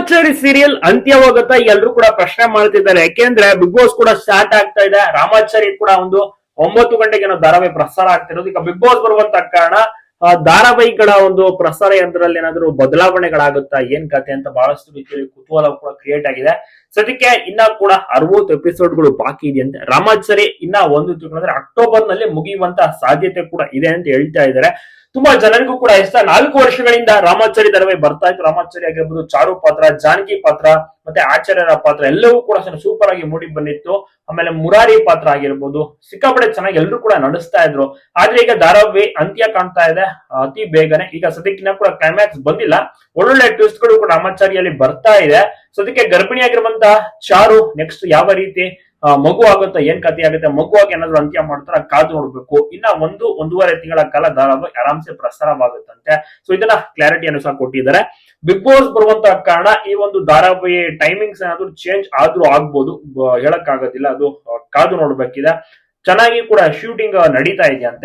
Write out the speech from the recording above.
Ramachari serial ಅಂತ್ಯವಾಗುತ್ತಾ ಎಲ್ರು ಕೂಡ ಪ್ರಶ್ನೆ ಮಾಡ್ತಿದ್ದಾರೆ. ಯಾಕೆಂದ್ರೆ ಬಿಗ್ ಬಾಸ್ ಕೂಡ ಸ್ಟಾರ್ಟ್ ಆಗ್ತಾ ಇದೆ. ರಾಮಾಚಾರಿ ಕೂಡ ಒಂದು 9 ಗಂಟೆಗೆ ಧಾರಾವಾಹಿ ಪ್ರಸಾರ ಆಗ್ತಿರೋದು. ಈಗ ಬಿಗ್ ಬಾಸ್ ಬರುವಂತ ಕಾರಣ ಧಾರಾವಾಹಿಗಳ ಒಂದು ಪ್ರಸಾರ ಯಂತ್ರದಲ್ಲಿ ಏನಾದ್ರು ಬದಲಾವಣೆಗಳಾಗುತ್ತಾ, ಏನ್ ಕತೆ ಅಂತ ಬಹಳಷ್ಟು ರೀತಿಯಲ್ಲಿ ಕುತೂಹಲ ಕೂಡ ಕ್ರಿಯೇಟ್ ಆಗಿದೆ. ಸದ್ಯಕ್ಕೆ ಇನ್ನ ಕೂಡ 60 ಎಪಿಸೋಡ್ಗಳು ಬಾಕಿ ಇದೆಯಂತೆ. ರಾಮಾಚಾರಿ ಇನ್ನ ಒಂದು ತಿಳ್ಕೊಂಡ್ರೆ ಅಕ್ಟೋಬರ್ ನಲ್ಲಿ ಮುಗಿಯುವಂತ ಸಾಧ್ಯತೆ ಕೂಡ ಇದೆ ಅಂತ ಹೇಳ್ತಾ ಇದ್ದಾರೆ. ತುಂಬಾ ಜನರಿಗೂ ಕೂಡ ಇಷ್ಟ. 4 ವರ್ಷಗಳಿಂದ ರಾಮಾಚಾರಿ ಧಾರಾವಾಹಿ ಬರ್ತಾ ಇತ್ತು. ರಾಮಾಚಾರಿ ಆಗಿರ್ಬೋದು, ಚಾರು ಪಾತ್ರ, ಜಾನಕಿ ಪಾತ್ರ, ಮತ್ತೆ ಆಚಾರ್ಯರ ಪಾತ್ರ ಎಲ್ಲವೂ ಕೂಡ ಸೂಪರ್ ಆಗಿ ಮೂಡಿ ಬಂದಿತ್ತು. ಆಮೇಲೆ ಮುರಾರಿ ಪಾತ್ರ ಆಗಿರ್ಬೋದು, ಸಿಕ್ಕಾಪಟ್ಟೆ ಚೆನ್ನಾಗಿ ಎಲ್ಲರೂ ಕೂಡ ನಡೆಸ್ತಾ ಇದ್ರು. ಆದ್ರೆ ಈಗ ಧಾರಾವಾಹಿ ಅಂತ್ಯ ಕಾಣ್ತಾ ಇದೆ ಅತಿ ಬೇಗನೆ. ಈಗ ಸದ್ಯಕ್ಕಿನ್ನ ಕೂಡ ಕ್ಲೈಮ್ಯಾಕ್ಸ್ ಬಂದಿಲ್ಲ. ಒಳ್ಳೊಳ್ಳೆ ಟ್ವಿಸ್ಟ್ ಗಳು ಕೂಡ ರಾಮಾಚಾರಿಯಲ್ಲಿ ಬರ್ತಾ ಇದೆ. ಸದ್ಯಕ್ಕೆ ಗರ್ಭಿಣಿಯಾಗಿರುವಂತ ಚಾರು ನೆಕ್ಸ್ಟ್ ಯಾವ ರೀತಿ ಮಗು ಆಗುತ್ತಾ, ಏನ್ ಕಥೆ ಆಗುತ್ತೆ, ಮಗುವಾಗಿ ಏನಾದ್ರು ಅಂತ್ಯ ಮಾಡ್ತಾರ ಕಾದು ನೋಡ್ಬೇಕು. ಇನ್ನ 1-1.5 ತಿಂಗಳ ಕಾಲ ಧಾರಾವಾಹಿ ಆರಾಮ್ಸೆ ಪ್ರಸಾರವಾಗುತ್ತಂತೆ. ಸೊ ಇದನ್ನ ಕ್ಲಾರಿಟಿಯನ್ನು ಸಹ ಕೊಟ್ಟಿದ್ದಾರೆ. ಬಿಗ್ ಬಾಸ್ ಬರುವಂತ ಕಾರಣ ಈ ಒಂದು ಧಾರಾವಾಹಿ ಟೈಮಿಂಗ್ಸ್ ಏನಾದ್ರು ಚೇಂಜ್ ಆದ್ರೂ ಆಗ್ಬೋದು, ಹೇಳಕ್ ಆಗೋದಿಲ್ಲ. ಅದು ಕಾದು ನೋಡ್ಬೇಕಿದೆ. ಚೆನ್ನಾಗಿ ಕೂಡ ಶೂಟಿಂಗ್ ನಡೀತಾ ಇದೆಯಂತೆ.